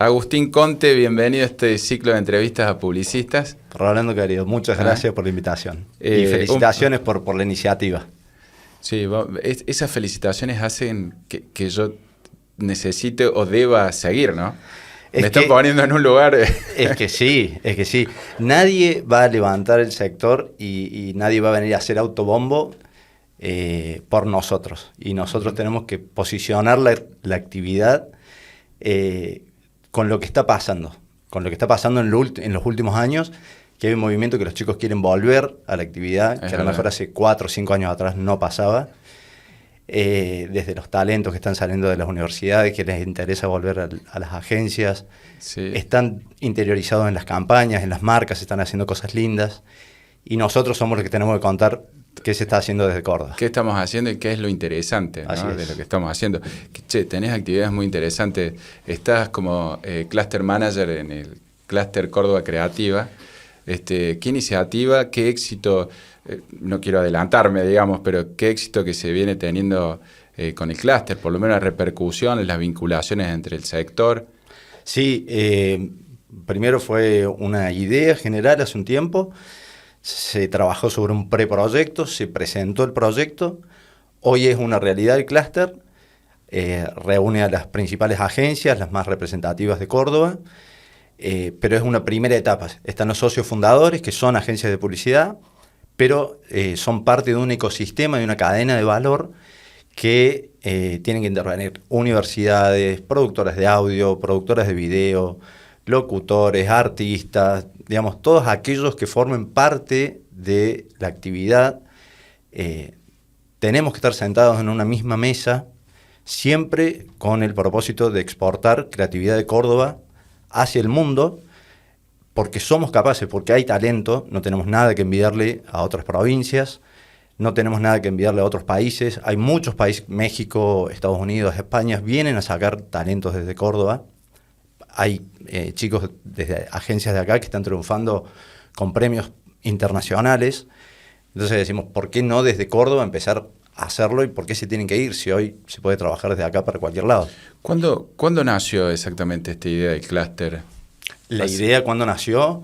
Agustín Conte, bienvenido a este ciclo de entrevistas a publicistas. Rolando, querido, muchas gracias por la invitación. Y felicitaciones por la iniciativa. Sí, esas felicitaciones hacen que yo necesite o deba seguir, ¿no? Me están poniendo en un lugar... Es que sí. Nadie va a levantar el sector y nadie va a venir a hacer autobombo por nosotros. Y nosotros tenemos que posicionar la actividad con lo que está pasando. Con lo que está pasando en los últimos años, que hay un movimiento que los chicos quieren volver a la actividad, que a lo mejor hace 4 o 5 años atrás no pasaba. Desde los talentos que están saliendo de las universidades, que les interesa volver a las agencias, sí. Están interiorizados en las campañas, en las marcas, están haciendo cosas lindas, y nosotros somos los que tenemos que contar qué se está haciendo desde Córdoba. ¿Qué estamos haciendo y qué es lo interesante, ¿no? De lo que estamos haciendo? Che, tenés actividades muy interesantes, estás como Cluster Manager en el Cluster Córdoba Creativa. ¿Qué iniciativa, qué éxito, no quiero adelantarme, digamos, pero qué éxito que se viene teniendo con el clúster, por lo menos las repercusiones, las vinculaciones entre el sector? Sí, primero fue una idea general hace un tiempo, se trabajó sobre un preproyecto, se presentó el proyecto, hoy es una realidad el clúster, reúne a las principales agencias, las más representativas de Córdoba, pero es una primera etapa. Están los socios fundadores, que son agencias de publicidad, pero son parte de un ecosistema, de una cadena de valor que tienen que intervenir universidades, productoras de audio, productoras de video, locutores, artistas, digamos, todos aquellos que formen parte de la actividad. Tenemos que estar sentados en una misma mesa, siempre con el propósito de exportar creatividad de Córdoba hacia el mundo, porque somos capaces, porque hay talento, no tenemos nada que envidiarle a otras provincias, no tenemos nada que envidiarle a otros países. Hay muchos países, México, Estados Unidos, España, vienen a sacar talentos desde Córdoba. Hay chicos desde agencias de acá que están triunfando con premios internacionales. Entonces decimos, ¿por qué no desde Córdoba empezar a hacerlo y por qué se tienen que ir si hoy se puede trabajar desde acá para cualquier lado? ¿Cuándo nació exactamente esta idea del clúster? La idea cuando nació,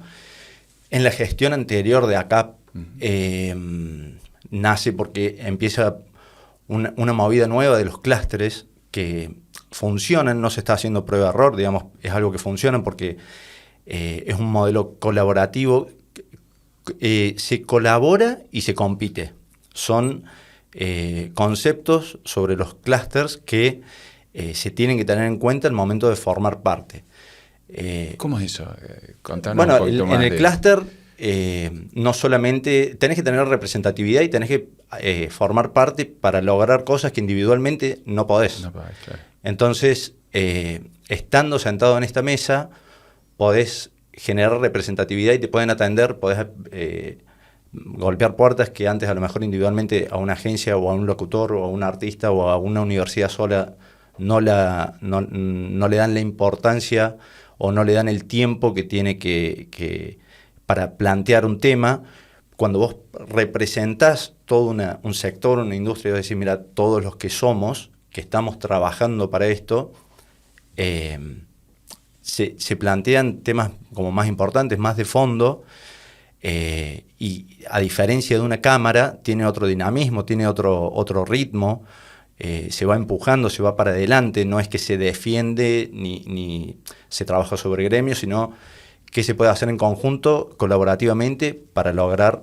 en la gestión anterior de acá, nace porque empieza una movida nueva de los clústeres que funcionan, no se está haciendo prueba-error, digamos, es algo que funciona porque es un modelo colaborativo, se colabora y se compite. Son conceptos sobre los clústeres que se tienen que tener en cuenta al momento de formar parte. ¿Cómo es eso? Contanos bueno, un poquito más. En el clúster no solamente tenés que tener representatividad y tenés que formar parte para lograr cosas que individualmente no podés. No podés, claro. Entonces, estando sentado en esta mesa, podés generar representatividad y te pueden atender, podés golpear puertas que antes a lo mejor individualmente a una agencia o a un locutor o a un artista o a una universidad sola no le dan la importancia o no le dan el tiempo que tiene que para plantear un tema. Cuando vos representás todo un sector, una industria, vos decís, mira, todos los que somos, que estamos trabajando para esto, se plantean temas como más importantes, más de fondo, y a diferencia de una cámara, tiene otro dinamismo, tiene otro ritmo, se va empujando, se va para adelante, no es que se defiende ni se trabaja sobre gremios, sino que se puede hacer en conjunto, colaborativamente, para lograr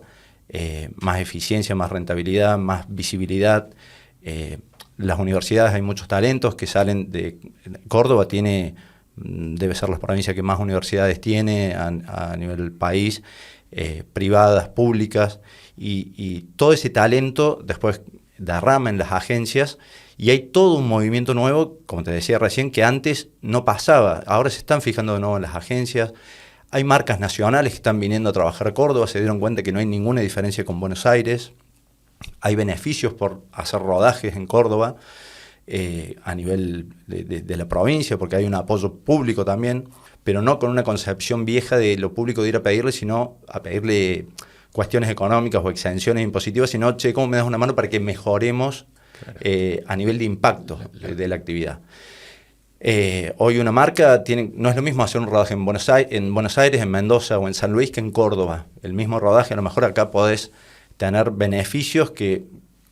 más eficiencia, más rentabilidad, más visibilidad. Las universidades, hay muchos talentos que salen de Córdoba, debe ser la provincia que más universidades tiene a nivel país, privadas, públicas, y todo ese talento después derrama en las agencias y hay todo un movimiento nuevo, como te decía recién, que antes no pasaba. Ahora se están fijando de nuevo en las agencias. Hay marcas nacionales que están viniendo a trabajar a Córdoba, se dieron cuenta que no hay ninguna diferencia con Buenos Aires. Hay beneficios por hacer rodajes en Córdoba a nivel de la provincia, porque hay un apoyo público también, pero no con una concepción vieja de lo público de ir a pedirle, sino a pedirle cuestiones económicas o exenciones impositivas, sino, che, ¿cómo me das una mano para que mejoremos a nivel de impacto de la actividad? Hoy una marca no es lo mismo hacer un rodaje en Buenos Aires, en Mendoza o en San Luis que en Córdoba. El mismo rodaje, a lo mejor acá podés tener beneficios que,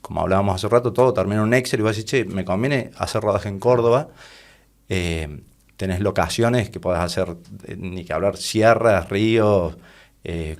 como hablábamos hace rato, todo termina en un Excel y vas a decir, che, me conviene hacer rodaje en Córdoba. Tenés locaciones que podés hacer, ni que hablar, sierras, ríos,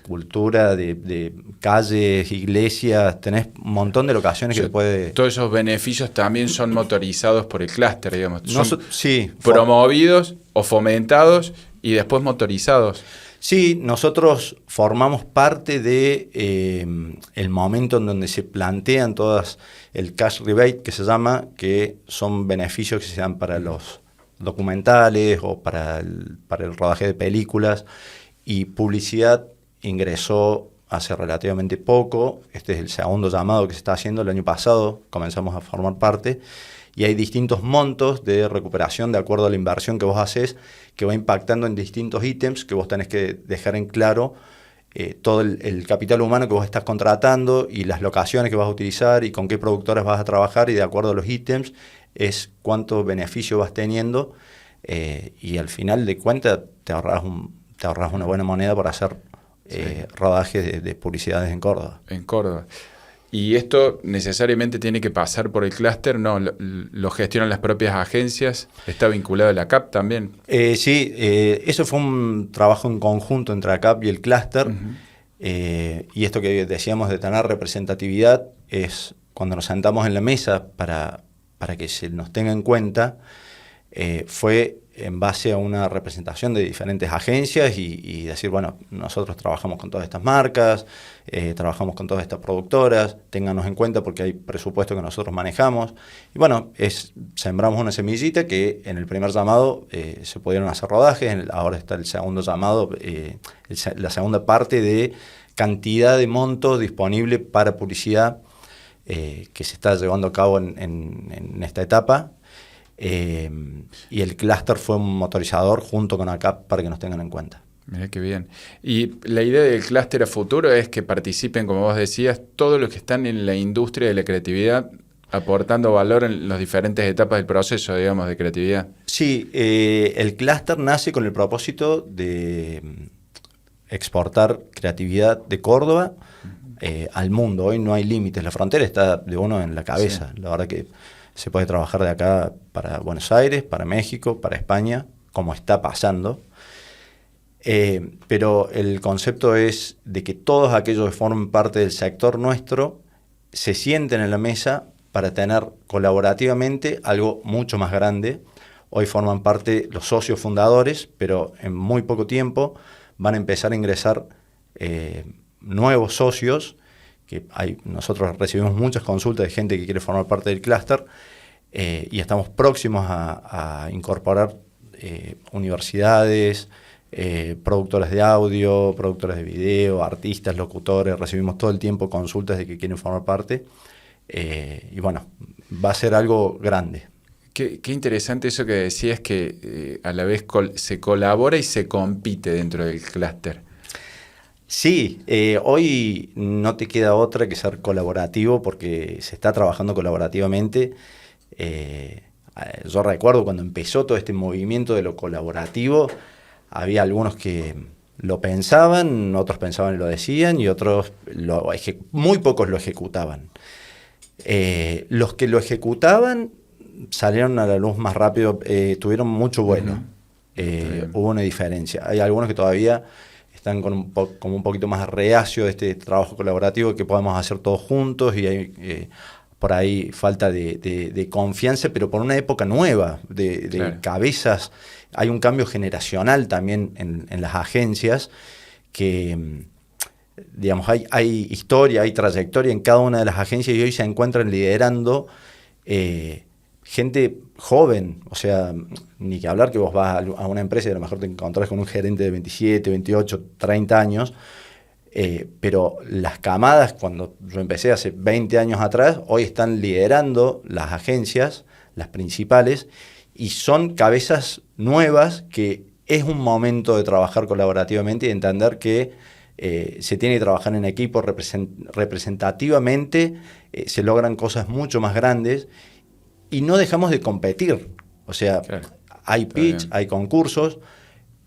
cultura de calles, iglesias, tenés un montón de locaciones que puede... Todos esos beneficios también son motorizados por el clúster, digamos. Son sí, promovidos o fomentados y después motorizados. Sí, nosotros formamos parte de el momento en donde se plantean todas el cash rebate, que se llama, que son beneficios que se dan para los documentales o para el rodaje de películas, y publicidad ingresó hace relativamente poco. Este es el segundo llamado que se está haciendo. El año pasado comenzamos a formar parte y hay distintos montos de recuperación de acuerdo a la inversión que vos haces, que va impactando en distintos ítems que vos tenés que dejar en claro todo el capital humano que vos estás contratando y las locaciones que vas a utilizar y con qué productoras vas a trabajar, y de acuerdo a los ítems es cuánto beneficio vas teniendo, y al final de cuentas te ahorras una buena moneda por hacer rodajes de publicidades en Córdoba. En Córdoba. ¿Y esto necesariamente tiene que pasar por el clúster? ¿No? ¿Lo gestionan las propias agencias? ¿Está vinculado a la ACAP también? Sí, eso fue un trabajo en conjunto entre ACAP y el clúster. Uh-huh. Y esto que decíamos de tener representatividad es cuando nos sentamos en la mesa para que se nos tenga en cuenta, fue en base a una representación de diferentes agencias y decir, bueno, nosotros trabajamos con todas estas marcas, trabajamos con todas estas productoras, ténganos en cuenta porque hay presupuesto que nosotros manejamos. Y bueno, sembramos una semillita que en el primer llamado se pudieron hacer rodajes, ahora está el segundo llamado, la segunda parte de cantidad de montos disponible para publicidad que se está llevando a cabo en esta etapa. Y el clúster fue un motorizador junto con ACAP para que nos tengan en cuenta. Mirá qué bien. Y la idea del clúster a futuro es que participen, como vos decías, todos los que están en la industria de la creatividad, aportando valor en las diferentes etapas del proceso, digamos, de creatividad. Sí, el clúster nace con el propósito de exportar creatividad de Córdoba al mundo. Hoy no hay límites, la frontera está de uno en la cabeza. Sí. La verdad que se puede trabajar de acá para Buenos Aires, para México, para España, como está pasando. Pero el concepto es de que todos aquellos que forman parte del sector nuestro se sienten en la mesa para tener colaborativamente algo mucho más grande. Hoy forman parte los socios fundadores, pero en muy poco tiempo van a empezar a ingresar nuevos socios. Nosotros recibimos muchas consultas de gente que quiere formar parte del clúster, y estamos próximos a incorporar universidades, productoras de audio, productoras de video, artistas, locutores. Recibimos todo el tiempo consultas de que quieren formar parte, y bueno, va a ser algo grande. Qué interesante eso que decías, que a la vez se colabora y se compite dentro del clúster. Sí, hoy no te queda otra que ser colaborativo porque se está trabajando colaborativamente. Yo recuerdo cuando empezó todo este movimiento de lo colaborativo, había algunos que lo pensaban, otros pensaban y lo decían, y otros, muy pocos lo ejecutaban. Los que lo ejecutaban salieron a la luz más rápido, tuvieron mucho vuelo. Hubo una diferencia. Hay algunos que todavía están como un poquito más reacio de este trabajo colaborativo que podemos hacer todos juntos, y hay por ahí falta de confianza, pero por una época nueva, de cabezas. Hay un cambio generacional también en las agencias, que digamos hay historia, hay trayectoria en cada una de las agencias, y hoy se encuentran liderando gente joven. O sea, ni que hablar que vos vas a una empresa y a lo mejor te encontrás con un gerente de 27, 28, 30 años, pero las camadas, cuando yo empecé hace 20 años atrás, hoy están liderando las agencias, las principales, y son cabezas nuevas que es un momento de trabajar colaborativamente y entender que se tiene que trabajar en equipo representativamente, se logran cosas mucho más grandes. Y no dejamos de competir. O sea, hay pitch, hay concursos,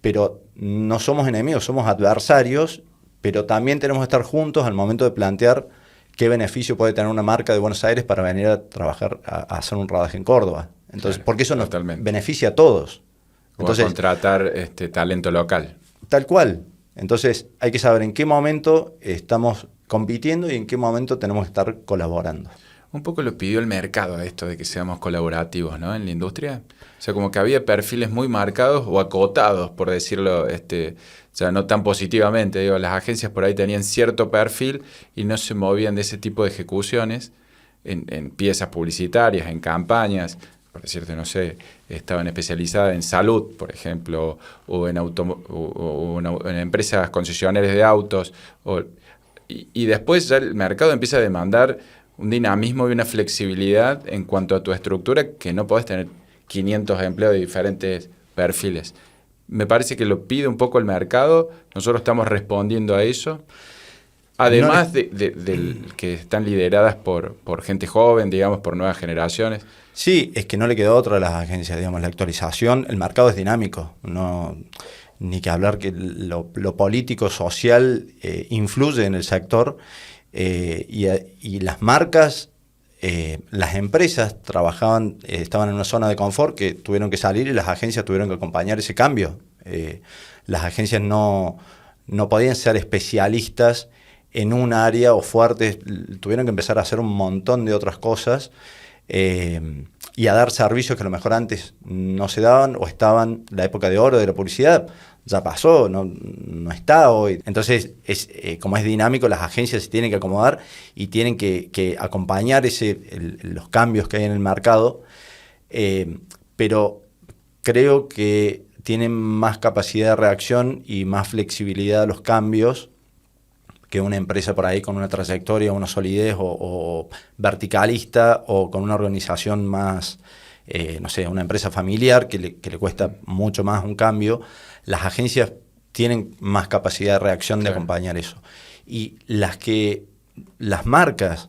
pero no somos enemigos, somos adversarios, pero también tenemos que estar juntos al momento de plantear qué beneficio puede tener una marca de Buenos Aires para venir a trabajar, a hacer un rodaje en Córdoba. Entonces, porque eso nos beneficia a todos. Entonces, o a contratar talento local. Tal cual. Entonces, hay que saber en qué momento estamos compitiendo y en qué momento tenemos que estar colaborando. Un poco lo pidió el mercado esto de que seamos colaborativos, ¿no? En la industria. O sea, como que había perfiles muy marcados o acotados, por decirlo, o sea, no tan positivamente. Digo, las agencias por ahí tenían cierto perfil y no se movían de ese tipo de ejecuciones en piezas publicitarias, en campañas. Por decirte, no sé, estaban especializadas en salud, por ejemplo, o en empresas concesionarias de autos. Y después ya el mercado empieza a demandar un dinamismo y una flexibilidad en cuanto a tu estructura que no podés tener 500 empleos de diferentes perfiles. Me parece que lo pide un poco el mercado, nosotros estamos respondiendo a eso. Además de que están lideradas por gente joven, digamos, por nuevas generaciones. Sí, es que no le quedó otra a las agencias, digamos, la actualización, el mercado es dinámico, ni que hablar que lo político, social influye en el sector. Y las marcas, las empresas estaban en una zona de confort que tuvieron que salir y las agencias tuvieron que acompañar ese cambio. Las agencias no podían ser especialistas en un área o fuertes, tuvieron que empezar a hacer un montón de otras cosas y a dar servicios que a lo mejor antes no se daban o estaban la época de oro de la publicidad. Ya pasó, no está hoy. Entonces, como es dinámico, las agencias se tienen que acomodar y tienen que acompañar los cambios que hay en el mercado, pero creo que tienen más capacidad de reacción y más flexibilidad a los cambios que una empresa por ahí con una trayectoria, una solidez o verticalista o con una organización más, no sé, una empresa familiar que le cuesta mucho más un cambio. Las agencias tienen más capacidad de reacción de acompañar eso. Y las marcas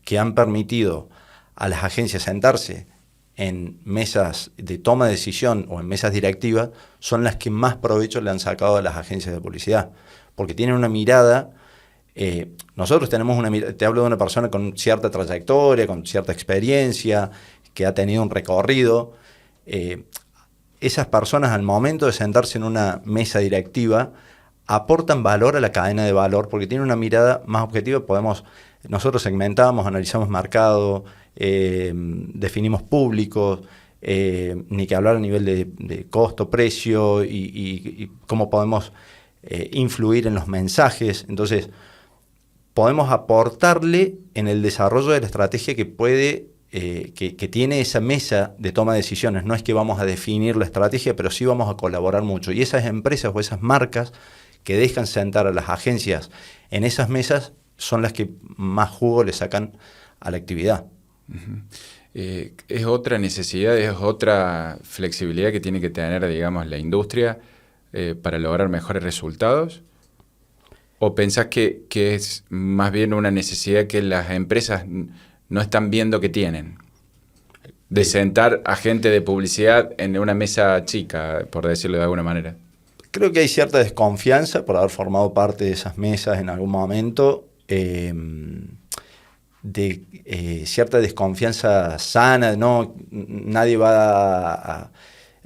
que han permitido a las agencias sentarse en mesas de toma de decisión o en mesas directivas son las que más provecho le han sacado a las agencias de publicidad. Porque tienen una mirada, nosotros tenemos una mirada, te hablo de una persona con cierta trayectoria, con cierta experiencia, que ha tenido un recorrido. Esas personas al momento de sentarse en una mesa directiva aportan valor a la cadena de valor porque tienen una mirada más objetiva. Nosotros segmentamos, analizamos mercado, definimos públicos, ni que hablar a nivel de costo, precio y cómo podemos influir en los mensajes. Entonces, podemos aportarle en el desarrollo de la estrategia que tiene esa mesa de toma de decisiones. No es que vamos a definir la estrategia, pero sí vamos a colaborar mucho. Y esas empresas o esas marcas que dejan sentar a las agencias en esas mesas son las que más jugo le sacan a la actividad. Uh-huh. Es otra necesidad, es otra flexibilidad que tiene que tener, digamos, la industria para lograr mejores resultados. ¿O pensás que es más bien una necesidad que las empresas no están viendo que tienen? De sentar a gente de publicidad en una mesa chica, por decirlo de alguna manera. Creo que hay cierta desconfianza por haber formado parte de esas mesas en algún momento, cierta desconfianza sana, nadie va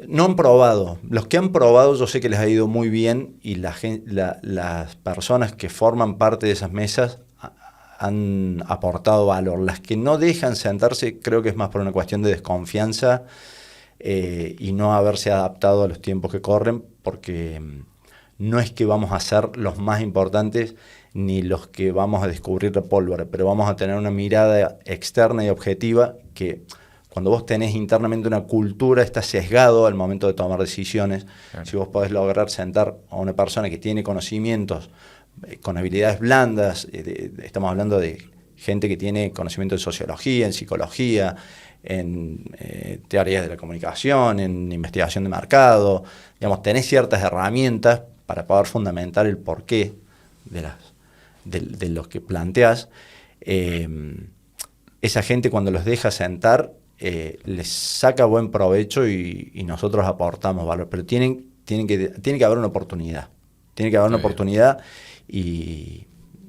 no han probado. Los que han probado yo sé que les ha ido muy bien y las personas que forman parte de esas mesas han aportado valor. Las que no dejan sentarse creo que es más por una cuestión de desconfianza y no haberse adaptado a los tiempos que corren, porque no es que vamos a ser los más importantes ni los que vamos a descubrir la pólvora, pero vamos a tener una mirada externa y objetiva que cuando vos tenés internamente una cultura está sesgado al momento de tomar decisiones. Claro. Si vos podés lograr sentar a una persona que tiene conocimientos con habilidades blandas, estamos hablando de gente que tiene conocimiento en sociología, en psicología, en teorías de la comunicación, en investigación de mercado, digamos, tenés ciertas herramientas para poder fundamentar el porqué de los que planteás. Esa gente cuando los deja sentar les saca buen provecho y nosotros aportamos valor, pero tiene que haber una oportunidad. Tiene que haber una oportunidad y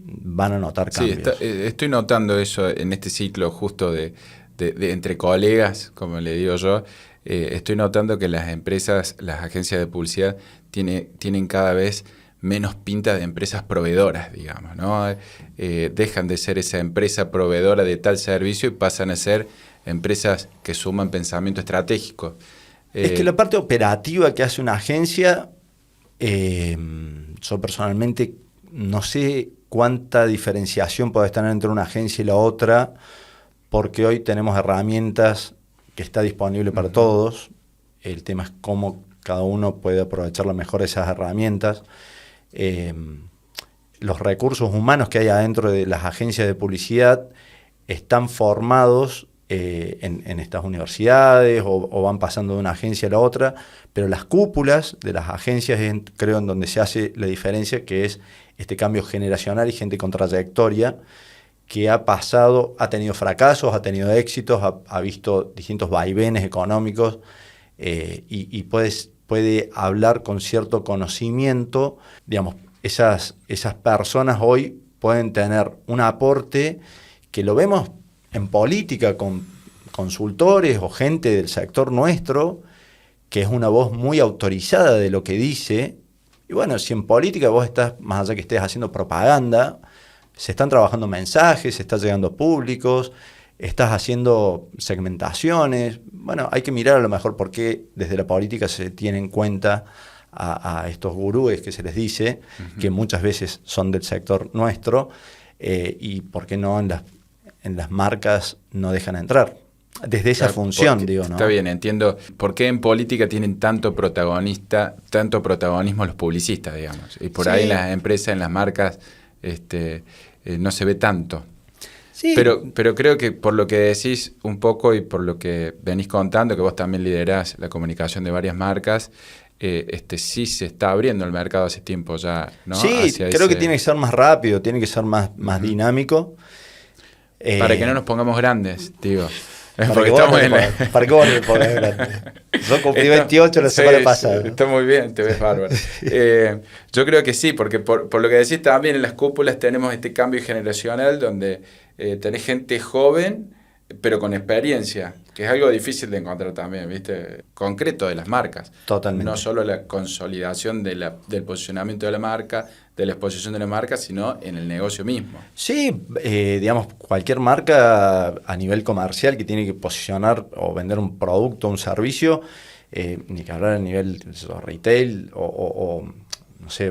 van a notar cambios. Sí, estoy notando eso en este ciclo justo de entre colegas, como le digo yo. Estoy notando que las empresas, las agencias de publicidad tienen cada vez menos pinta de empresas proveedoras, digamos, ¿no? Dejan de ser esa empresa proveedora de tal servicio y pasan a ser empresas que suman pensamiento estratégico. Es que la parte operativa que hace una agencia, yo personalmente no sé cuánta diferenciación puede estar entre una agencia y la otra, porque hoy tenemos herramientas que está disponible para todos. El tema es cómo cada uno puede aprovechar mejor esas herramientas. Los recursos humanos que hay adentro de las agencias de publicidad están formados en estas universidades o van pasando de una agencia a la otra, pero las cúpulas de las agencias es, creo, en donde se hace la diferencia, que es este cambio generacional y gente con trayectoria que ha pasado, ha tenido fracasos, ha tenido éxitos, ha visto distintos vaivenes económicos y puede hablar con cierto conocimiento. Digamos, esas personas hoy pueden tener un aporte que lo vemos en política con consultores o gente del sector nuestro, que es una voz muy autorizada de lo que dice. Y bueno, si en política vos estás, más allá que estés haciendo propaganda, se están trabajando mensajes, se está llegando a públicos, estás haciendo segmentaciones. Bueno, hay que mirar a lo mejor por qué desde la política se tiene en cuenta a estos gurúes que se les dice, que muchas veces son del sector nuestro, y por qué no en las marcas no dejan entrar. Desde esa función, digo, ¿no? Está bien, entiendo. ¿Por qué en política tienen tanto protagonismo los publicistas, digamos? Y por ahí en las empresas, en las marcas, no se ve tanto. Sí. Pero creo que por lo que decís un poco y por lo que venís contando, que vos también liderás la comunicación de varias marcas, sí se está abriendo el mercado hace tiempo ya, ¿no? Sí, creo que tiene que ser más rápido, tiene que ser más dinámico. Para que no nos pongamos grandes, digo. ¿Para qué vos me pongas grande? Yo cumplí 28 la semana pasada. Está muy bien, te ves bárbaro. Yo creo que sí, porque por lo que decís también en las cúpulas tenemos este cambio generacional donde tenés gente joven pero con experiencia, que es algo difícil de encontrar también, ¿viste? Concreto de las marcas. Totalmente. No solo la consolidación del posicionamiento de la marca, de la exposición de la marca, sino en el negocio mismo. Sí, digamos, cualquier marca a nivel comercial que tiene que posicionar o vender un producto o un servicio, ni que hablar a nivel retail o no sé,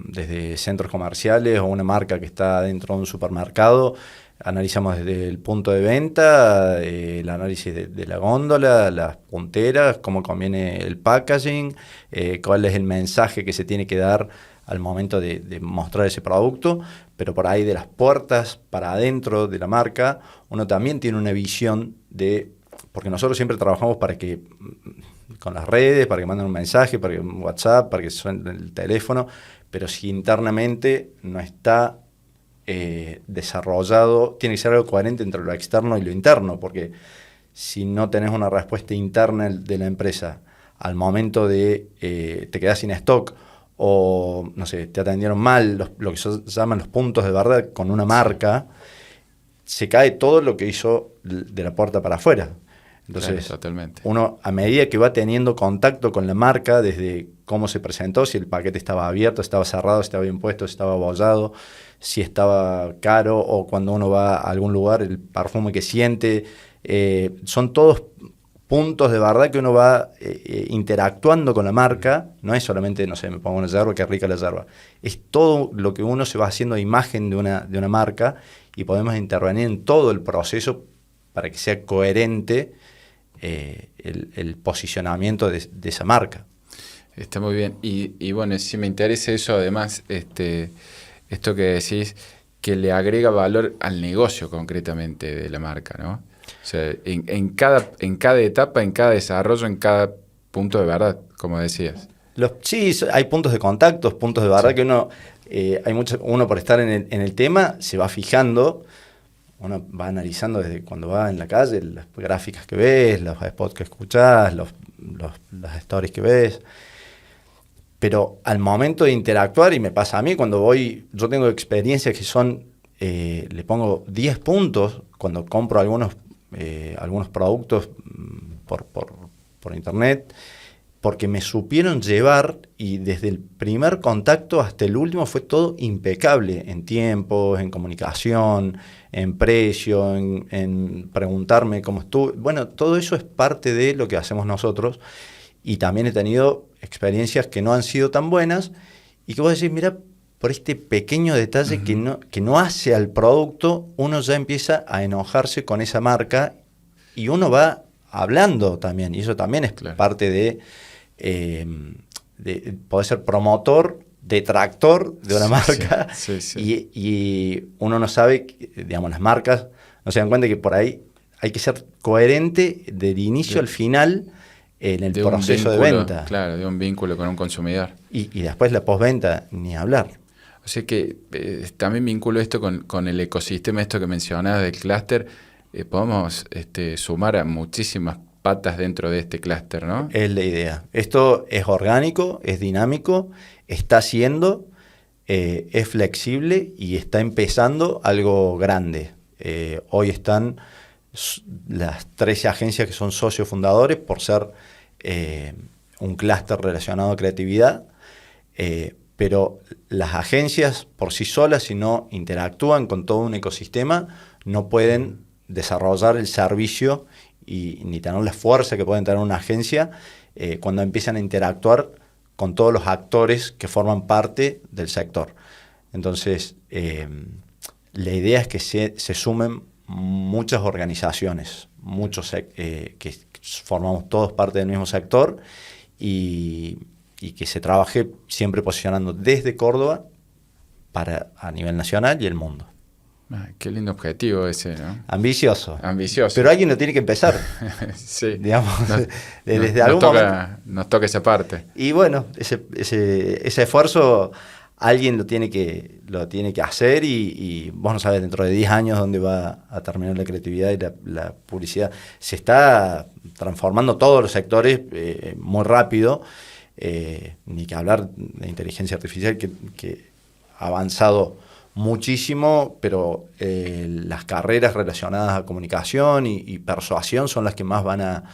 desde centros comerciales o una marca que está dentro de un supermercado. Analizamos desde el punto de venta, el análisis de la góndola, las punteras, cómo conviene el packaging, cuál es el mensaje que se tiene que dar al momento de mostrar ese producto, pero por ahí de las puertas para adentro de la marca, uno también tiene una visión porque nosotros siempre trabajamos para que, con las redes, para que manden un mensaje, para que un WhatsApp, para que suene el teléfono, pero si internamente no está desarrollado, tiene que ser algo coherente entre lo externo y lo interno, porque si no tenés una respuesta interna de la empresa al momento de te quedás sin stock o no sé, te atendieron mal, lo que se llaman los puntos de verdad con una marca, se cae todo lo que hizo de la puerta para afuera. Entonces, claro, totalmente. Uno, a medida que va teniendo contacto con la marca, desde cómo se presentó, si el paquete estaba abierto, estaba cerrado, estaba bien puesto, estaba abollado, si estaba caro, o cuando uno va a algún lugar, el perfume que siente, son todos puntos de verdad que uno va interactuando con la marca. No es solamente, no sé, me pongo una yerba, qué rica la yerba. Es todo lo que uno se va haciendo imagen de una marca, y podemos intervenir en todo el proceso para que sea coherente el posicionamiento de esa marca. Está muy bien. Y bueno, si me interesa eso, además, esto que decís, que le agrega valor al negocio concretamente de la marca, ¿no? O sea, en cada etapa, en cada desarrollo, en cada punto de verdad, como decías. Sí, hay puntos de contacto, puntos de verdad, sí, que uno por estar en el tema se va fijando. uno va analizando desde cuando va en la calle, las gráficas que ves, los spots que escuchás, las stories que ves. Pero al momento de interactuar, y me pasa a mí cuando voy, yo tengo experiencias que son, le pongo 10 puntos cuando compro algunos productos por internet, porque me supieron llevar, y desde el primer contacto hasta el último fue todo impecable, en tiempos, en comunicación, en precio, en preguntarme cómo estuve. Bueno, todo eso es parte de lo que hacemos nosotros, y también he tenido experiencias que no han sido tan buenas, y que vos decís, mira, por este pequeño detalle que no hace al producto, uno ya empieza a enojarse con esa marca, y uno va hablando también, y eso también es parte de poder ser promotor, detractor de una marca, y uno no sabe, digamos, las marcas no se dan cuenta que por ahí hay que ser coherente del inicio al final en el proceso de venta. Claro, de un vínculo con un consumidor. Y después la postventa, ni hablar. O sea que también vinculo esto con el ecosistema, esto que mencionabas del clúster. Podemos sumar a muchísimas patas dentro de este clúster, ¿no? Es la idea. Esto es orgánico, es dinámico, está haciendo, es flexible y está empezando algo grande. Hoy están las 13 agencias que son socios fundadores por ser un clúster relacionado a creatividad, pero las agencias por sí solas, si no interactúan con todo un ecosistema, no pueden desarrollar el servicio y ni tener la fuerza que pueden tener una agencia cuando empiezan a interactuar con todos los actores que forman parte del sector. Entonces, la idea es que se sumen muchas organizaciones, que formamos todos parte del mismo sector, y que se trabaje siempre posicionando desde Córdoba a nivel nacional y el mundo. Qué lindo objetivo ese, ¿no? Ambicioso. Ambicioso. Pero alguien lo tiene que empezar. Sí. Digamos, desde algún momento. Nos toca esa parte. Y bueno, ese esfuerzo alguien lo tiene que hacer, y vos no sabés dentro de 10 años dónde va a terminar la creatividad y la publicidad. Se está transformando todos los sectores muy rápido. Ni que hablar de inteligencia artificial que ha avanzado muchísimo, pero las carreras relacionadas a comunicación y persuasión son las que más van a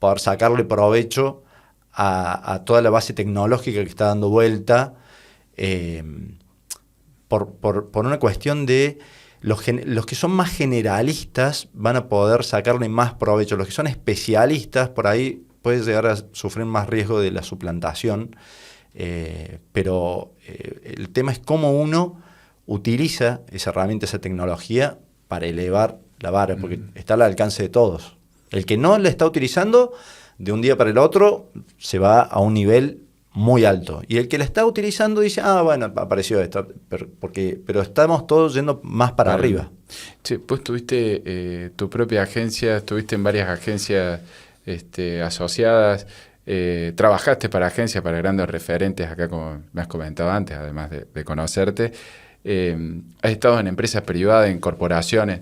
poder sacarle provecho a toda la base tecnológica que está dando vuelta, por una cuestión de los que son más generalistas van a poder sacarle más provecho. Los que son especialistas, por ahí puede llegar a sufrir más riesgo de la suplantación, pero el tema es cómo uno utiliza esa herramienta, esa tecnología para elevar la vara, porque está al alcance de todos. El que no la está utilizando, de un día para el otro, se va a un nivel muy alto. Y el que la está utilizando dice, bueno, apareció esto, pero estamos todos yendo más para arriba. Sí, pues tuviste tu propia agencia, estuviste en varias agencias asociadas, trabajaste para agencias, para grandes referentes, acá como me has comentado antes, además de conocerte. Has estado en empresas privadas, en corporaciones.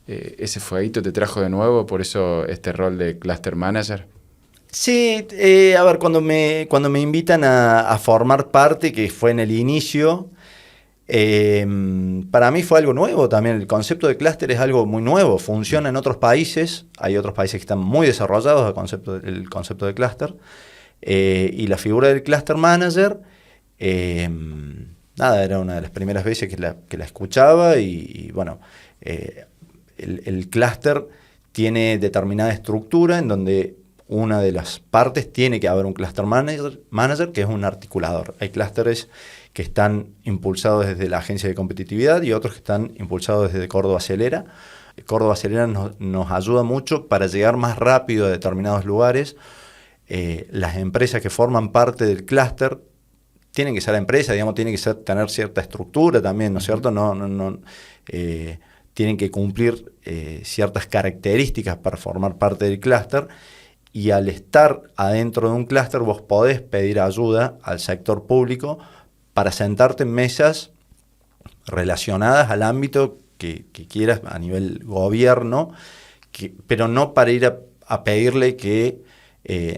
¿Ese fueguito te trajo de nuevo, por eso este rol de Cluster Manager? Sí, a ver, cuando me invitan a formar parte, que fue en el inicio, para mí fue algo nuevo también. El concepto de clúster es algo muy nuevo, funciona en otros países, hay otros países que están muy desarrollados el concepto de clúster, y la figura del Cluster Manager, era una de las primeras veces que la escuchaba, y bueno, el clúster tiene determinada estructura en donde una de las partes tiene que haber un Cluster Manager, que es un articulador. Hay clústeres que están impulsados desde la agencia de competitividad y otros que están impulsados desde Córdoba Acelera. Córdoba Acelera nos ayuda mucho para llegar más rápido a determinados lugares. Las empresas que forman parte del clúster tienen que ser empresas, digamos, tienen que tener cierta estructura también, ¿no es cierto? Tienen que cumplir ciertas características para formar parte del clúster. Y al estar adentro de un clúster vos podés pedir ayuda al sector público para sentarte en mesas relacionadas al ámbito que quieras a nivel gobierno, pero no para ir a pedirle que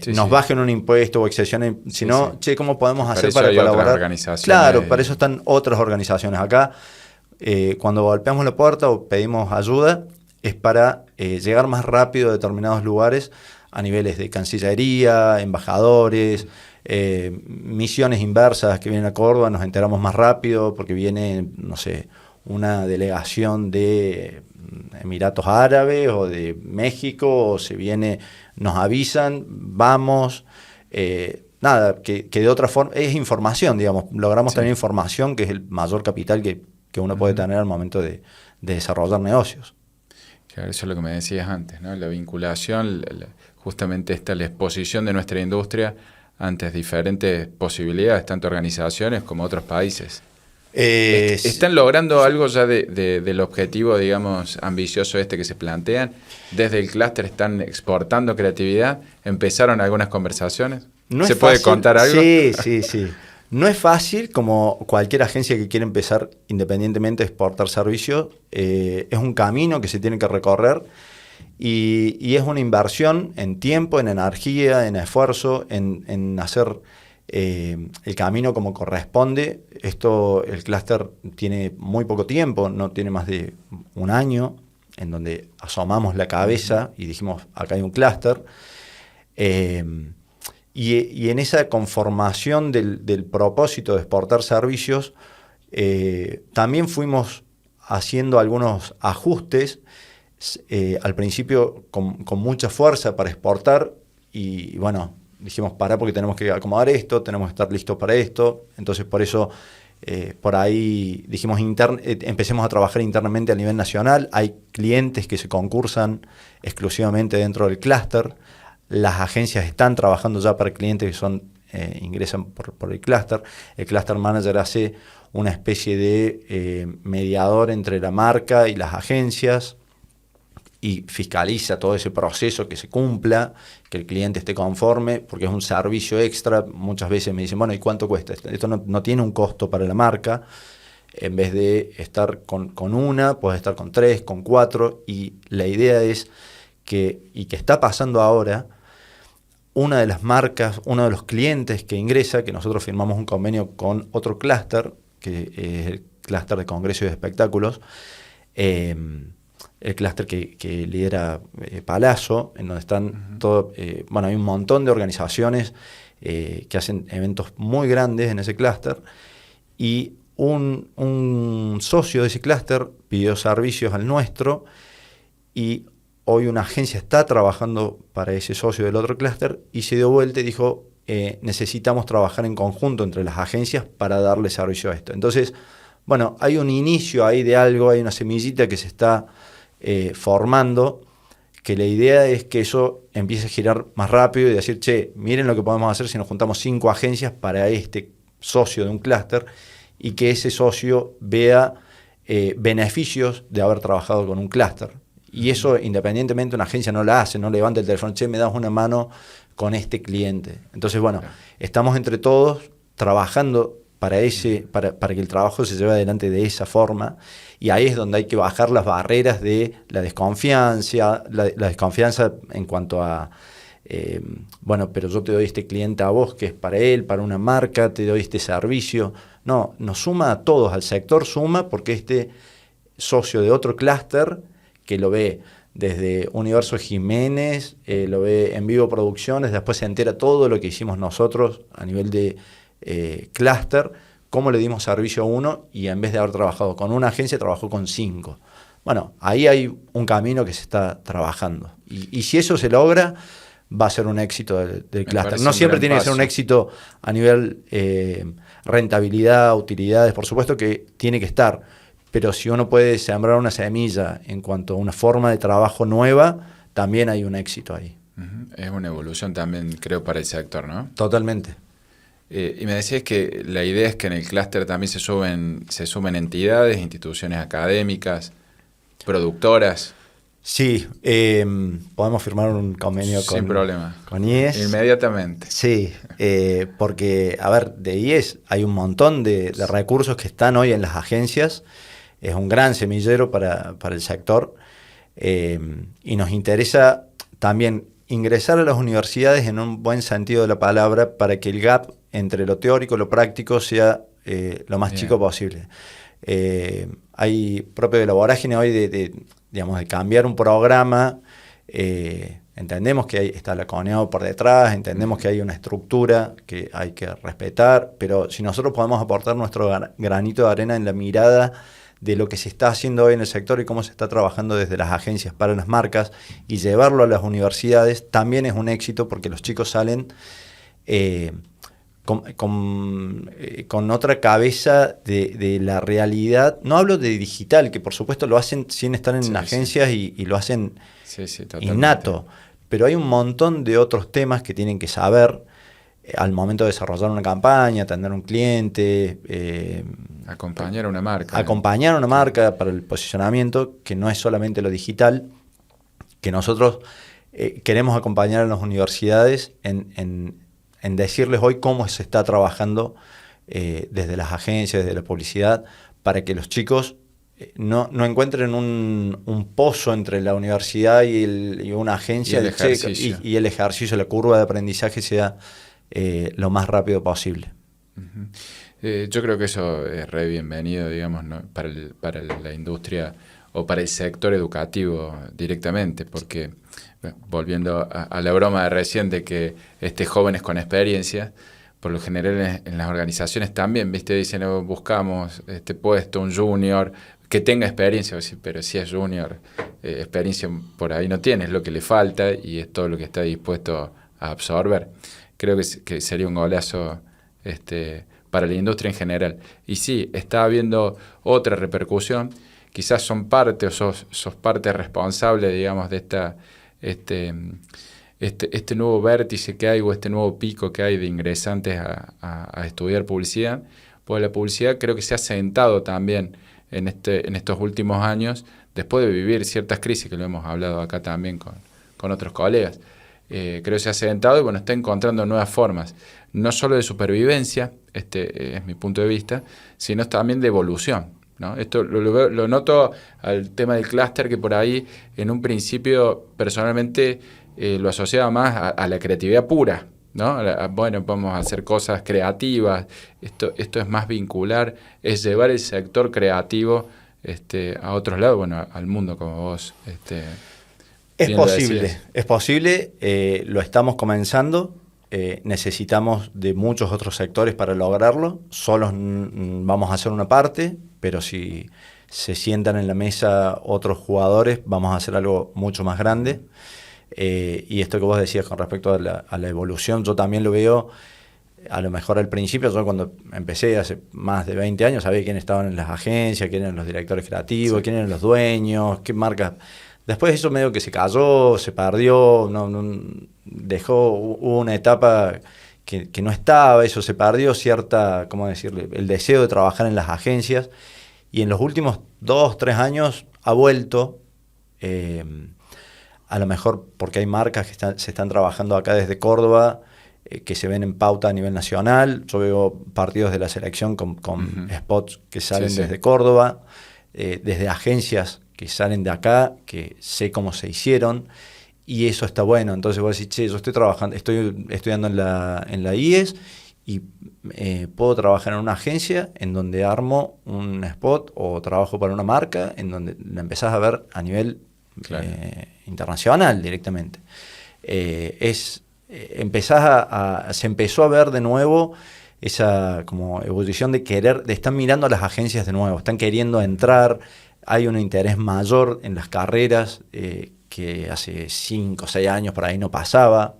nos bajen un impuesto o excepciones, sino, che, ¿cómo podemos hacer para colaborar? Claro, para eso están otras organizaciones. Acá, cuando golpeamos la puerta o pedimos ayuda, es para llegar más rápido a determinados lugares a niveles de Cancillería, embajadores, misiones inversas que vienen a Córdoba, nos enteramos más rápido porque viene, no sé, una delegación de Emiratos Árabes o de México, o se viene, nos avisan, vamos, nada, que de otra forma, es información, digamos, logramos tener información, que es el mayor capital que uno puede tener al momento de desarrollar negocios. Claro, eso es lo que me decías antes, ¿no? La vinculación, justamente la exposición de nuestra industria ante diferentes posibilidades, tanto organizaciones como otros países. ¿Están logrando algo ya del objetivo, digamos, ambicioso que se plantean? ¿Desde el clúster están exportando creatividad? ¿Empezaron algunas conversaciones? No ¿Se puede contar algo? Sí. No es fácil, como cualquier agencia que quiere empezar independientemente de exportar servicios. Es un camino que se tiene que recorrer y es una inversión en tiempo, en energía, en esfuerzo, en hacer el camino como corresponde. El clúster tiene muy poco tiempo, no tiene más de un año, en donde asomamos la cabeza y dijimos, acá hay un clúster. Y en esa conformación del propósito de exportar servicios, también fuimos haciendo algunos ajustes, al principio con mucha fuerza para exportar, y bueno, dijimos, pará, porque tenemos que acomodar esto, tenemos que estar listos para esto. Entonces, por eso, por ahí dijimos, empecemos a trabajar internamente a nivel nacional. Hay clientes que se concursan exclusivamente dentro del clúster. Las agencias están trabajando ya para clientes que ingresan por el clúster. El Cluster Manager hace una especie de mediador entre la marca y las agencias y fiscaliza todo ese proceso, que se cumpla, que el cliente esté conforme, porque es un servicio extra. Muchas veces me dicen, bueno, ¿y cuánto cuesta? Esto no tiene un costo para la marca. En vez de estar con una, puedes estar con 3, con 4, y la idea es que está pasando ahora, una de las marcas, uno de los clientes que ingresa, que nosotros firmamos un convenio con otro clúster, que es el clúster de congresos y de espectáculos, el clúster que lidera Palazzo, en donde están hay un montón de organizaciones que hacen eventos muy grandes en ese clúster, y un socio de ese clúster pidió servicios al nuestro, y hoy una agencia está trabajando para ese socio del otro clúster, y se dio vuelta y dijo, necesitamos trabajar en conjunto entre las agencias para darle servicio a esto. Entonces, bueno, hay un inicio ahí de algo, hay una semillita que se está formando, que la idea es que eso empiece a girar más rápido y decir, che, miren lo que podemos hacer si nos juntamos 5 agencias para este socio de un clúster, y que ese socio vea beneficios de haber trabajado con un clúster. Y eso, independientemente, una agencia no la hace, no levanta el teléfono, che, me das una mano con este cliente. Entonces, bueno, estamos entre todos trabajando para que el trabajo se lleve adelante de esa forma, y ahí es donde hay que bajar las barreras de la desconfianza, la desconfianza en cuanto a, pero yo te doy este cliente a vos, que es para él, para una marca, te doy este servicio. No, nos suma a todos, al sector suma, porque este socio de otro clúster, que lo ve desde Universo Jiménez, lo ve En Vivo Producciones, después se entera todo lo que hicimos nosotros a nivel de clúster, cómo le dimos servicio a uno, y en vez de haber trabajado con una agencia, trabajó con 5. Bueno, ahí hay un camino que se está trabajando. Y si eso se logra, va a ser un éxito del clúster. No siempre tiene que ser un éxito a nivel rentabilidad, utilidades, por supuesto que tiene que estar. Pero si uno puede sembrar una semilla en cuanto a una forma de trabajo nueva, también hay un éxito ahí. Es una evolución también, creo, para el sector, ¿no? Totalmente. Y me decías que la idea es que en el clúster también se sumen entidades, instituciones académicas, productoras. Sí, podemos firmar un convenio sin problema con IES. Inmediatamente. Sí, porque, de IES hay un montón de recursos que están hoy en las agencias. es un gran semillero para el sector, y nos interesa también ingresar a las universidades en un buen sentido de la palabra para que el gap entre lo teórico y lo práctico sea lo más chico posible. Hay propio de la vorágine hoy digamos, de cambiar un programa. Entendemos que está la CONEO por detrás, entendemos que hay una estructura que hay que respetar, pero si nosotros podemos aportar nuestro granito de arena en la mirada de lo que se está haciendo hoy en el sector y cómo se está trabajando desde las agencias para las marcas y llevarlo a las universidades, también es un éxito porque los chicos salen con otra cabeza de la realidad. No hablo de digital, que por supuesto lo hacen sin estar en agencias y lo hacen innato, pero hay un montón de otros temas que tienen que saber al momento de desarrollar una campaña, atender a un cliente, acompañar a una marca. Acompañar a una marca para el posicionamiento, que no es solamente lo digital, que nosotros queremos acompañar a las universidades en decirles hoy cómo se está trabajando desde las agencias, desde la publicidad, para que los chicos no encuentren un pozo entre la universidad y una agencia y el ejercicio, la curva de aprendizaje sea lo más rápido posible. Yo creo que eso es re bienvenido, digamos, ¿no? para la industria o para el sector educativo directamente, porque volviendo a la broma de recién de que jóvenes con experiencia, por lo general en las organizaciones también, ¿viste? Dicen, buscamos este puesto, un junior, que tenga experiencia, pero si es junior, experiencia por ahí no tiene, es lo que le falta y es todo lo que está dispuesto a absorber. Creo que sería un golazo para la industria en general. Y sí, está habiendo otra repercusión, quizás son parte o sos parte responsable, digamos, de este nuevo vértice que hay o este nuevo pico que hay de ingresantes a estudiar publicidad, pues la publicidad creo que se ha sentado también en estos últimos años, después de vivir ciertas crisis, que lo hemos hablado acá también con otros colegas. Creo que se ha sentado y bueno, está encontrando nuevas formas, no solo de supervivencia, es mi punto de vista, sino también de evolución, ¿no? Esto lo noto al tema del clúster, que por ahí en un principio personalmente lo asociaba más a la creatividad pura, ¿no? Bueno, vamos a hacer cosas creativas, esto es más vincular, es llevar el sector creativo a otros lados, bueno, al mundo como vos. Es posible, lo estamos comenzando, necesitamos de muchos otros sectores para lograrlo, solos vamos a hacer una parte, pero si se sientan en la mesa otros jugadores, vamos a hacer algo mucho más grande. Y esto que vos decías con respecto a la evolución, yo también lo veo, a lo mejor al principio, yo cuando empecé hace más de 20 años, sabía quiénes estaban en las agencias, quiénes eran los directores creativos, quiénes eran los dueños, qué marcas. Después eso medio que se cayó, se perdió, hubo una etapa que no estaba, eso se perdió cierta, ¿cómo decirle?, el deseo de trabajar en las agencias, y en los últimos 2-3 años ha vuelto, a lo mejor porque hay marcas que se están trabajando acá desde Córdoba, que se ven en pauta a nivel nacional. Yo veo partidos de la selección con spots que salen desde Córdoba, desde agencias que salen de acá, que sé cómo se hicieron, y eso está bueno. Entonces vos decís, yo estoy estudiando en la IES y puedo trabajar en una agencia en donde armo un spot o trabajo para una marca en donde la empezás a ver a nivel internacional directamente. Se empezó a ver de nuevo esa como ebullición de están mirando a las agencias de nuevo, están queriendo entrar, hay un interés mayor en las carreras que hace 5 o 6 años por ahí no pasaba.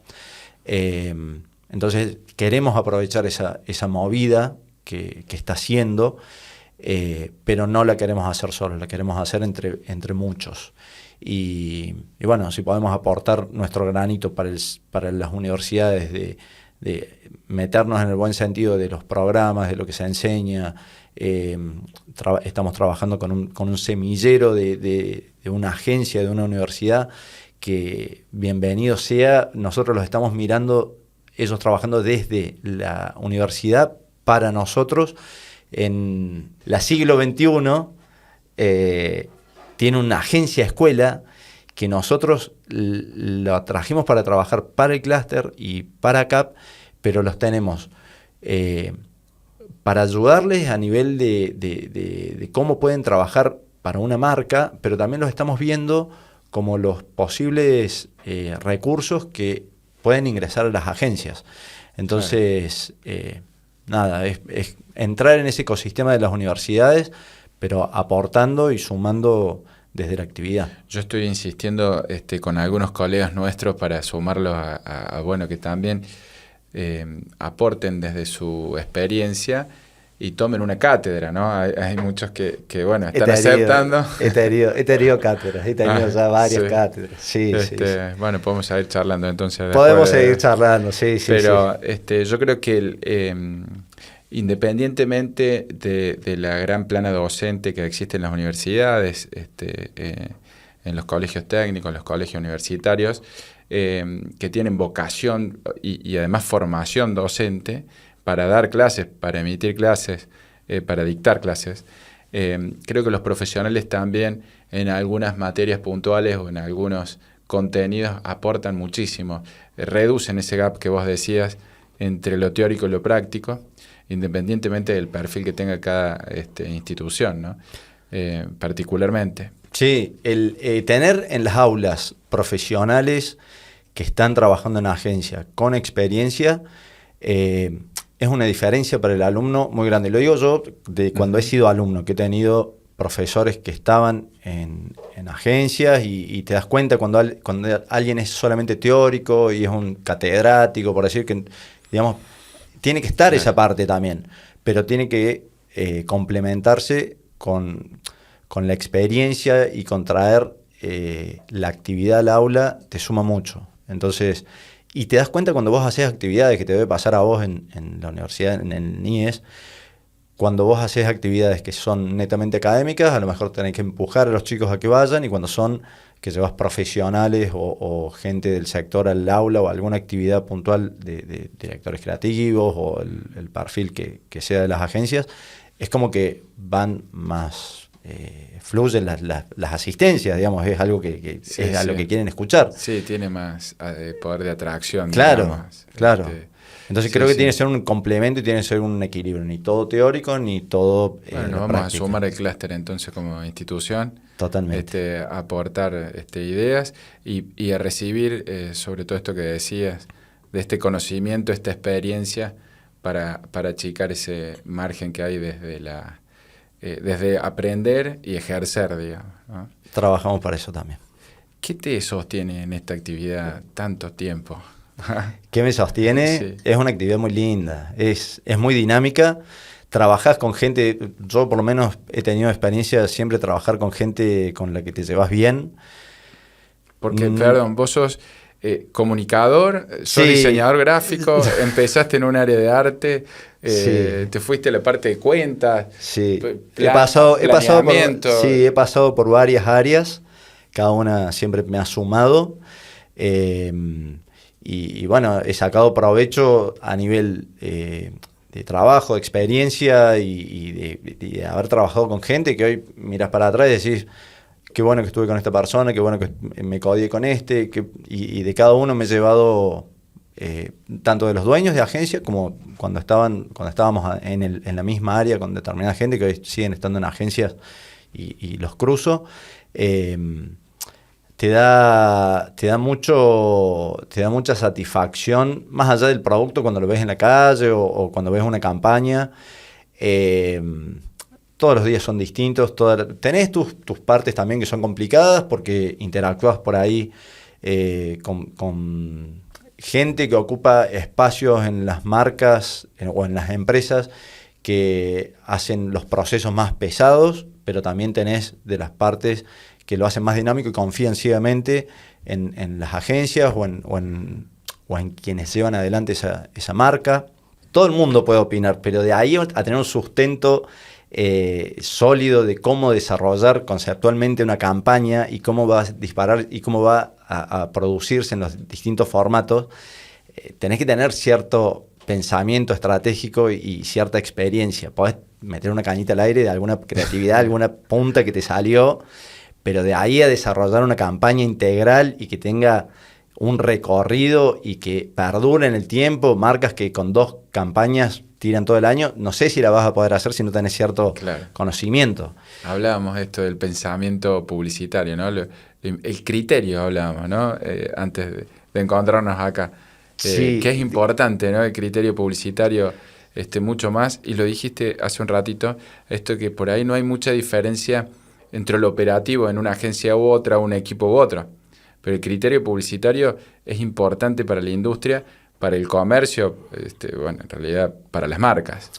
Entonces queremos aprovechar esa movida que está haciendo, pero no la queremos hacer solos, la queremos hacer entre muchos. Y bueno, si podemos aportar nuestro granito para las universidades de meternos en el buen sentido de los programas, de lo que se enseña. Estamos trabajando con un semillero de una agencia, de una universidad, que bienvenido sea. Nosotros los estamos mirando, ellos trabajando desde la universidad para nosotros en la siglo XXI. tiene una agencia escuela que nosotros lo trajimos para trabajar para el clúster y para CAP, pero los tenemos para ayudarles a nivel de cómo pueden trabajar para una marca, pero también los estamos viendo como los posibles recursos que pueden ingresar a las agencias. Entonces, nada, es entrar en ese ecosistema de las universidades, pero aportando y sumando desde la actividad. Yo estoy insistiendo con algunos colegas nuestros para sumarlos bueno, que también aporten desde su experiencia y tomen una cátedra, ¿no? Hay muchos que bueno, están aceptando. He tenido cátedras, he tenido ya varias cátedras. Sí, sí. Bueno, podemos seguir charlando entonces. Podemos seguir charlando, sí. Pero sí. Yo creo que independientemente de la gran plana docente que existe en las universidades, en los colegios técnicos, en los colegios universitarios, que tienen vocación y además formación docente para dar clases, para emitir clases, para dictar clases, creo que los profesionales también en algunas materias puntuales o en algunos contenidos aportan muchísimo, reducen ese gap que vos decías entre lo teórico y lo práctico, independientemente del perfil que tenga cada institución, ¿no? Particularmente. Sí, el tener en las aulas profesionales que están trabajando en agencia con experiencia es una diferencia para el alumno muy grande. Lo digo yo de cuando he sido alumno, que he tenido profesores que estaban en agencias y te das cuenta cuando alguien es solamente teórico y es un catedrático, por decir que, digamos, tiene que estar esa parte también, pero tiene que complementarse con la experiencia y con traer la actividad al aula, te suma mucho. Entonces, y te das cuenta cuando vos haces actividades, que te debe pasar a vos en la universidad, en el NIES, cuando vos haces actividades que son netamente académicas, a lo mejor tenés que empujar a los chicos a que vayan, y cuando son que llevas profesionales o gente del sector al aula o alguna actividad puntual de directores creativos o el perfil que sea de las agencias, es como que van más... fluyen las asistencias, digamos, es algo que es a lo que quieren escuchar. Sí, tiene más poder de atracción. Claro, digamos. claro. Entonces creo que tiene que ser un complemento y tiene que ser un equilibrio, ni todo teórico, ni todo bueno, vamos práctica. A sumar el clúster entonces como institución. Totalmente. Aportar ideas y a recibir sobre todo esto que decías, de este conocimiento, esta experiencia, para achicar ese margen que hay desde aprender y ejercer, digamos, ¿no? Trabajamos para eso también. ¿Qué te sostiene en esta actividad tanto tiempo? ¿Qué me sostiene? Sí. Es una actividad muy linda, es muy dinámica. Trabajás con gente, yo por lo menos he tenido experiencia siempre trabajar con gente con la que te llevas bien. Porque, perdón, vos sos comunicador, sos diseñador gráfico, empezaste en un área de arte, te fuiste a la parte de cuentas, he pasado por varias áreas, cada una siempre me ha sumado, y bueno, he sacado provecho a nivel de trabajo, de experiencia y de haber trabajado con gente que hoy miras para atrás y decís, qué bueno que estuve con esta persona, qué bueno que me codié con y de cada uno me he llevado, tanto de los dueños de agencia como cuando estábamos en la misma área con determinada gente que hoy siguen estando en agencias y los cruzo. Te da mucha satisfacción, más allá del producto cuando lo ves en la calle o cuando ves una campaña. Todos los días son distintos, tenés tus partes también que son complicadas porque interactúas por ahí con gente que ocupa espacios en las marcas o en las empresas que hacen los procesos más pesados, pero también tenés de las partes que lo hacen más dinámico y confían ciegamente en las agencias o en quienes llevan adelante esa marca. Todo el mundo puede opinar, pero de ahí a tener un sustento sólido de cómo desarrollar conceptualmente una campaña y cómo va a disparar y cómo va a producirse en los distintos formatos, tenés que tener cierto pensamiento estratégico y cierta experiencia. Podés meter una cañita al aire de alguna creatividad, alguna punta que te salió, pero de ahí a desarrollar una campaña integral y que tenga un recorrido y que perdure en el tiempo, marcas que con 2 campañas tiran todo el año, no sé si la vas a poder hacer si no tenés cierto conocimiento. Hablábamos esto del pensamiento publicitario, ¿no? El criterio hablábamos, ¿no? Antes de encontrarnos acá. Sí. Que es importante, ¿no? El criterio publicitario mucho más, y lo dijiste hace un ratito, esto que por ahí no hay mucha diferencia entre lo operativo en una agencia u otra, un equipo u otro. Pero el criterio publicitario es importante para la industria, para el comercio, bueno, en realidad para las marcas.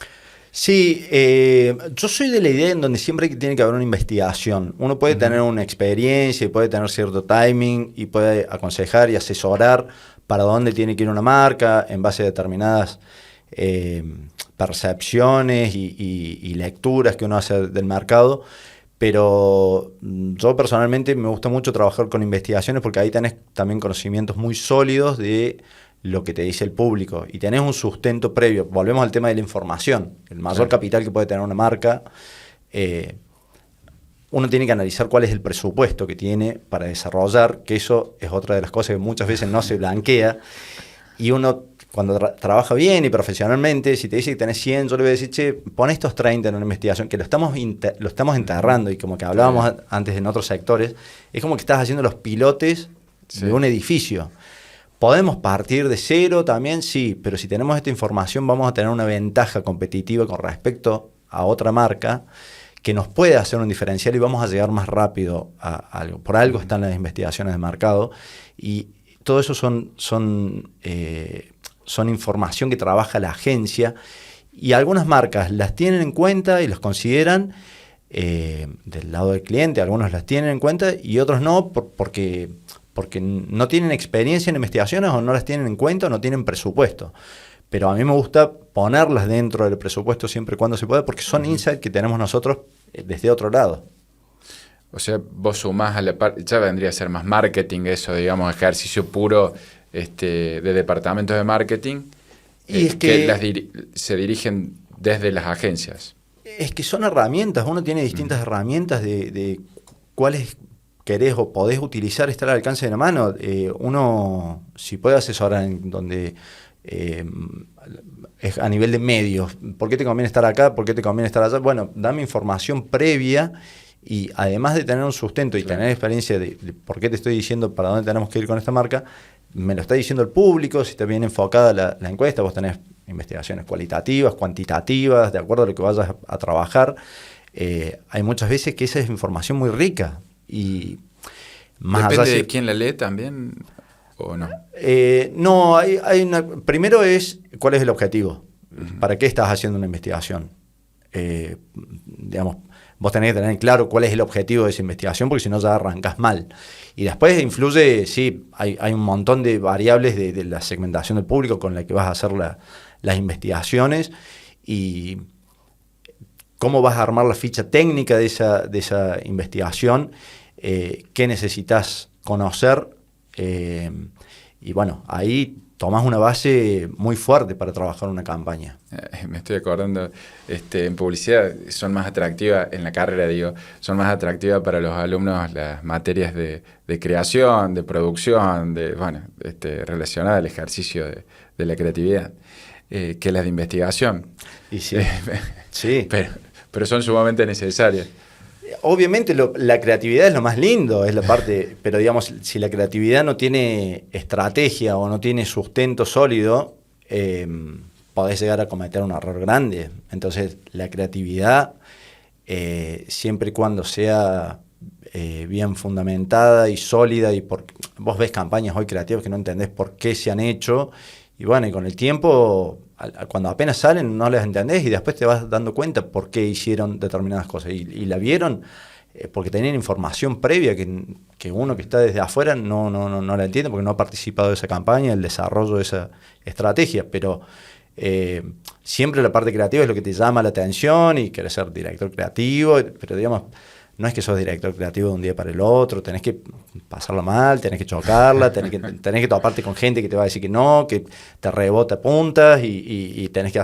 Sí, yo soy de la idea en donde siempre tiene que haber una investigación. Uno puede tener una experiencia y puede tener cierto timing y puede aconsejar y asesorar para dónde tiene que ir una marca en base a determinadas percepciones y lecturas que uno hace del mercado. Pero yo personalmente me gusta mucho trabajar con investigaciones porque ahí tenés también conocimientos muy sólidos de lo que te dice el público y tenés un sustento previo. Volvemos al tema de la información. El mayor capital que puede tener una marca, uno tiene que analizar cuál es el presupuesto que tiene para desarrollar, que eso es otra de las cosas que muchas veces no se blanquea. Y uno, cuando trabaja bien y profesionalmente, si te dice que tenés 100, yo le voy a decir, che, pon estos 30 en una investigación, que lo estamos enterrando, y como que hablábamos antes en otros sectores, es como que estás haciendo los pilotes de un edificio. ¿Podemos partir de cero también? Sí, pero si tenemos esta información vamos a tener una ventaja competitiva con respecto a otra marca que nos puede hacer un diferencial y vamos a llegar más rápido a algo. Por algo están las investigaciones de mercado y todo eso son información que trabaja la agencia y algunas marcas las tienen en cuenta y las consideran del lado del cliente, algunos las tienen en cuenta y otros no porque no tienen experiencia en investigaciones o no las tienen en cuenta o no tienen presupuesto. Pero a mí me gusta ponerlas dentro del presupuesto siempre y cuando se pueda porque son insights que tenemos nosotros desde otro lado. O sea, vos sumás a la parte, ya vendría a ser más marketing eso, digamos, ejercicio puro de departamentos de marketing y es que se dirigen desde las agencias. Es que son herramientas, uno tiene distintas herramientas de cuáles querés o podés utilizar, estar al alcance de la mano. Uno, si puede asesorar en donde es a nivel de medios, ¿por qué te conviene estar acá? ¿Por qué te conviene estar allá? Bueno, dame información previa y además de tener un sustento y tener experiencia de por qué te estoy diciendo para dónde tenemos que ir con esta marca, me lo está diciendo el público, si está bien enfocada la encuesta, vos tenés investigaciones cualitativas, cuantitativas, de acuerdo a lo que vayas a trabajar. Hay muchas veces que esa es información muy rica y más ¿depende de quién la lee también o no? No, primero es cuál es el objetivo, para qué estás haciendo una investigación. Digamos, vos tenés que tener claro cuál es el objetivo de esa investigación porque si no ya arrancás mal. Y después influye, sí, hay un montón de variables de la segmentación del público con la que vas a hacer las investigaciones y cómo vas a armar la ficha técnica de esa investigación, qué necesitas conocer y bueno, ahí tomás una base muy fuerte para trabajar una campaña. Me estoy acordando, en publicidad son más atractivas, en la carrera digo, son más atractivas para los alumnos las materias de creación, de producción, relacionadas al ejercicio de la creatividad, que las de investigación. Y sí, sí. Pero son sumamente necesarias. Obviamente la creatividad es lo más lindo, es la parte, pero digamos, si la creatividad no tiene estrategia o no tiene sustento sólido, podés llegar a cometer un error grande. Entonces, la creatividad, siempre y cuando sea bien fundamentada y sólida, vos ves campañas hoy creativas que no entendés por qué se han hecho, y bueno, y con el tiempo, cuando apenas salen, no las entendés y después te vas dando cuenta por qué hicieron determinadas cosas. Y la vieron porque tenían información previa que uno que está desde afuera no la entiende porque no ha participado de esa campaña, el desarrollo de esa estrategia. Pero siempre la parte creativa es lo que te llama la atención y querés ser director creativo, pero digamos, no es que sos director creativo de un día para el otro, tenés que pasarla mal, tenés que chocarla, tenés que toparte con gente que te va a decir que no, que te rebota puntas y tenés que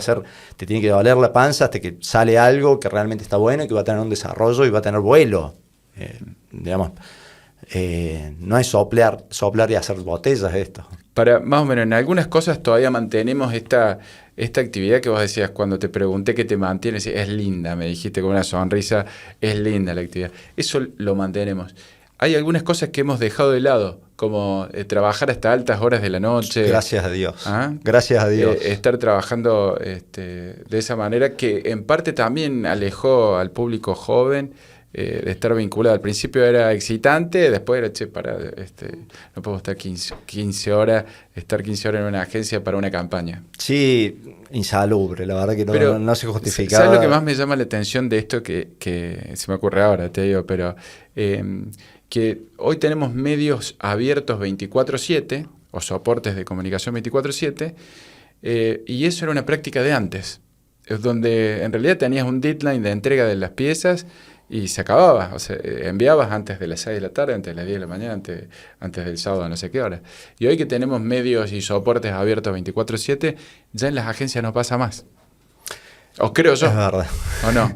te tiene que doler la panza hasta que sale algo que realmente está bueno y que va a tener un desarrollo y va a tener vuelo. Digamos, no es soplar y hacer botellas esto. Para, más o menos, en algunas cosas todavía mantenemos esta actividad que vos decías cuando te pregunté qué te mantiene, es linda, me dijiste con una sonrisa, es linda la actividad. Eso lo mantenemos. Hay algunas cosas que hemos dejado de lado, como trabajar hasta altas horas de la noche. Gracias a Dios. Gracias a Dios. Estar trabajando de esa manera que en parte también alejó al público joven de estar vinculado. Al principio era excitante, después era, no puedo estar 15 horas, estar 15 horas en una agencia para una campaña. Sí, insalubre, la verdad que no se justificaba. ¿Sabes lo que más me llama la atención de esto que se me ocurre ahora, te digo, pero que hoy tenemos medios abiertos 24/7 o soportes de comunicación 24/7 y eso era una práctica de antes, donde en realidad tenías un deadline de entrega de las piezas y se acababa, o sea, enviabas antes de las 6 de la tarde, antes de las 10 de la mañana, antes del sábado, no sé qué hora. Y hoy que tenemos medios y soportes abiertos 24/7, ya en las agencias no pasa más. O creo yo. Es verdad. ¿O no?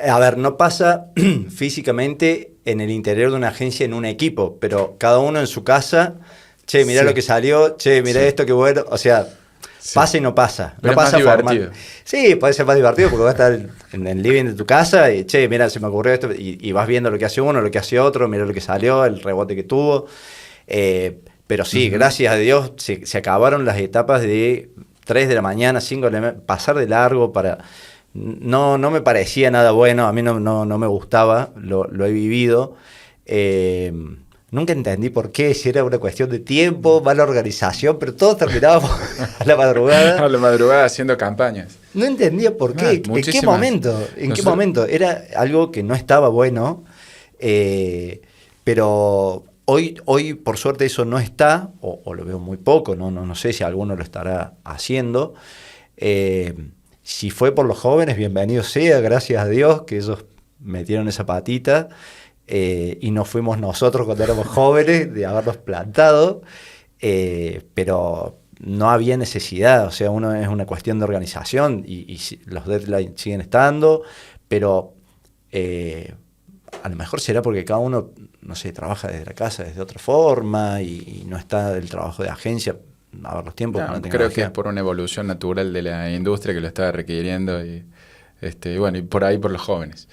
A ver, no pasa físicamente en el interior de una agencia en un equipo, pero cada uno en su casa, che, mirá lo que salió, che, mirá esto, qué bueno, o sea... Sí. Pasa y no pasa. Pero no es pasa más divertido. Sí, puede ser más divertido porque vas a estar en el living de tu casa y, che, mira, se me ocurrió esto, y vas viendo lo que hace uno, lo que hace otro, mira lo que salió, el rebote que tuvo. Pero sí, gracias a Dios, se acabaron las etapas de 3 de la mañana, 5 de la mañana, pasar de largo para... No me parecía nada bueno, a mí no me gustaba, lo he vivido. Nunca entendí por qué, si era una cuestión de tiempo, mala organización, pero todos terminábamos a la madrugada. A la madrugada haciendo campañas. No entendía por qué, en qué momento. ¿Qué momento? Era algo que no estaba bueno, pero hoy por suerte eso no está, o lo veo muy poco, no sé si alguno lo estará haciendo. Si fue por los jóvenes, bienvenido sea, gracias a Dios que ellos metieron esa patita. Y no fuimos nosotros cuando éramos jóvenes de haberlos plantado, pero no había necesidad, o sea, es una cuestión de organización y los deadlines siguen estando, pero a lo mejor será porque cada uno, no sé, trabaja desde la casa desde otra forma y no está el trabajo de agencia a ver los tiempos. No, creo que es por una evolución natural de la industria que lo está requiriendo y bueno, y por ahí por los jóvenes.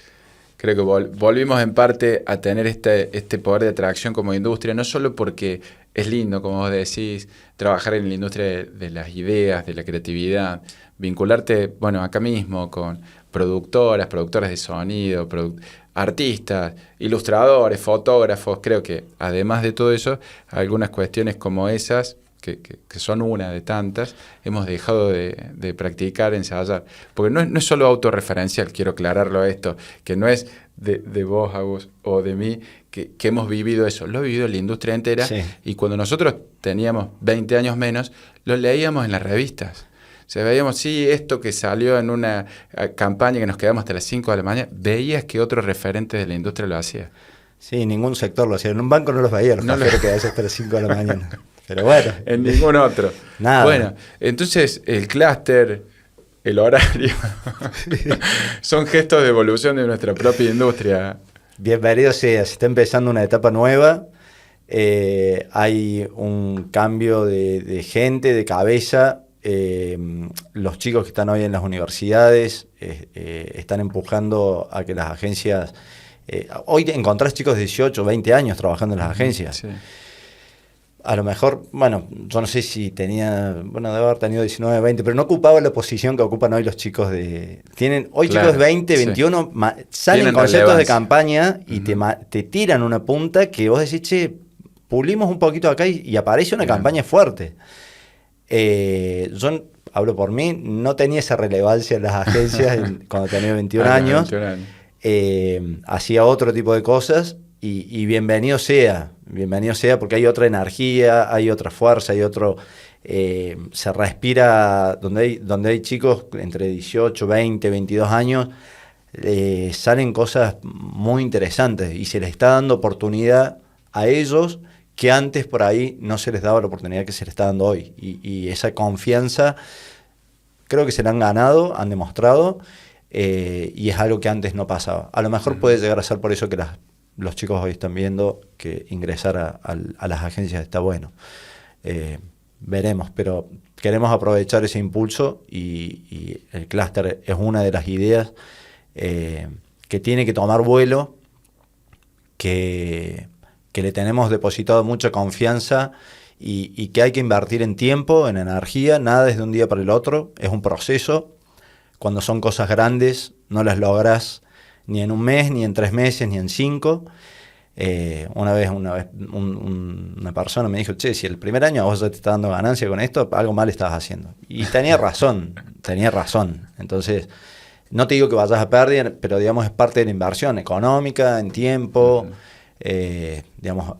Creo que volvimos en parte a tener este poder de atracción como industria, no solo porque es lindo, como vos decís, trabajar en la industria de las ideas, de la creatividad, vincularte, bueno, acá mismo con productoras de sonido, artistas, ilustradores, fotógrafos. Creo que además de todo eso, algunas cuestiones como esas, que son una de tantas, hemos dejado de practicar, ensayar. Porque no es solo autorreferencial, quiero aclararlo a esto, que no es de vos, Agus, o de mí, que hemos vivido eso. Lo ha vivido la industria entera, sí. Y cuando nosotros teníamos 20 años menos, lo leíamos en las revistas. O sea, veíamos, sí, esto que salió en una campaña que nos quedamos hasta las 5 de la mañana, veías que otro referente de la industria lo hacía. Sí, ningún sector lo hacía. En un banco no los veía, los cajeros que hacían hasta las 5 de la mañana. Pero bueno. En ningún otro. Nada. Bueno, entonces el clúster, el horario, son gestos de evolución de nuestra propia industria. Bienvenido sea, se está empezando una etapa nueva, hay un cambio de gente, de cabeza, los chicos que están hoy en las universidades están empujando a que las agencias... hoy encontrás chicos de 18, 20 años trabajando en las agencias. Sí. A lo mejor, bueno, yo no sé si tenía, bueno, debe haber tenido 19, 20, pero no ocupaba la posición que ocupan hoy los chicos de... Hoy claro, chicos de 20, 21, sí. Salen conceptos de campaña y te tiran una punta que vos decís, che, pulimos un poquito acá y aparece una campaña fuerte. Yo hablo por mí, no tenía esa relevancia en las agencias cuando tenía 21 años. 21 años. Hacía otro tipo de cosas y bienvenido sea porque hay otra energía, hay otra fuerza, hay otro... se respira, donde hay chicos entre 18, 20, 22 años, salen cosas muy interesantes y se les está dando oportunidad a ellos que antes por ahí no se les daba la oportunidad que se les está dando hoy. Y esa confianza creo que se la han ganado, han demostrado, y es algo que antes no pasaba. A lo mejor puede llegar a ser por eso que los chicos hoy están viendo que ingresar a las agencias está bueno. Veremos, pero queremos aprovechar ese impulso y el clúster es una de las ideas que tiene que tomar vuelo, que le tenemos depositado mucha confianza y que hay que invertir en tiempo, en energía, nada es de un día para el otro, es un proceso. Cuando son cosas grandes no las logras ni en un mes, ni en 3 meses, ni en 5. Una vez una persona me dijo, che, si el primer año vos ya te estás dando ganancia con esto, algo mal estás haciendo. Y tenía razón. Entonces, no te digo que vayas a perder, pero digamos es parte de la inversión económica, en tiempo. Digamos,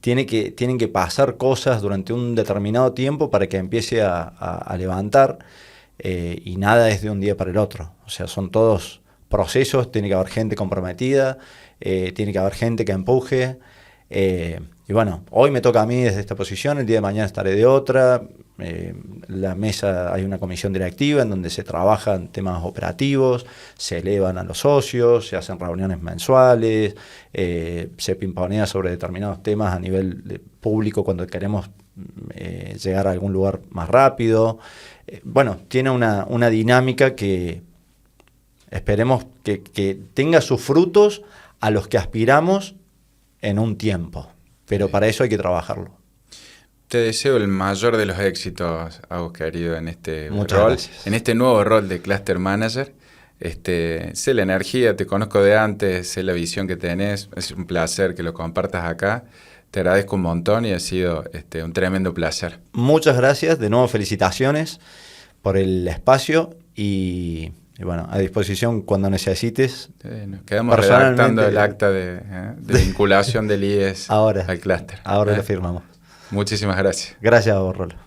tienen que pasar cosas durante un determinado tiempo para que empiece a levantar, y nada es de un día para el otro. O sea, son todos procesos, tiene que haber gente comprometida, tiene que haber gente que empuje, y bueno, hoy me toca a mí desde esta posición, el día de mañana estaré de otra. La mesa, hay una comisión directiva en donde se trabajan temas operativos, se elevan a los socios, se hacen reuniones mensuales, se pimponea sobre determinados temas a nivel público cuando queremos llegar a algún lugar más rápido. Bueno, tiene una dinámica que esperemos que tenga sus frutos a los que aspiramos en un tiempo, pero para eso hay que trabajarlo. Te deseo el mayor de los éxitos, Agus, querido, en este Muchas rol, gracias. en este nuevo rol de Cluster Manager. Sé la energía, te conozco de antes, sé la visión que tenés, es un placer que lo compartas acá. Te agradezco un montón y ha sido un tremendo placer. Muchas gracias, de nuevo felicitaciones por el espacio y bueno, a disposición cuando necesites. Nos quedamos redactando el acta de vinculación del IES al clúster. Ahora lo firmamos. Muchísimas gracias. Gracias a vos, Rolo.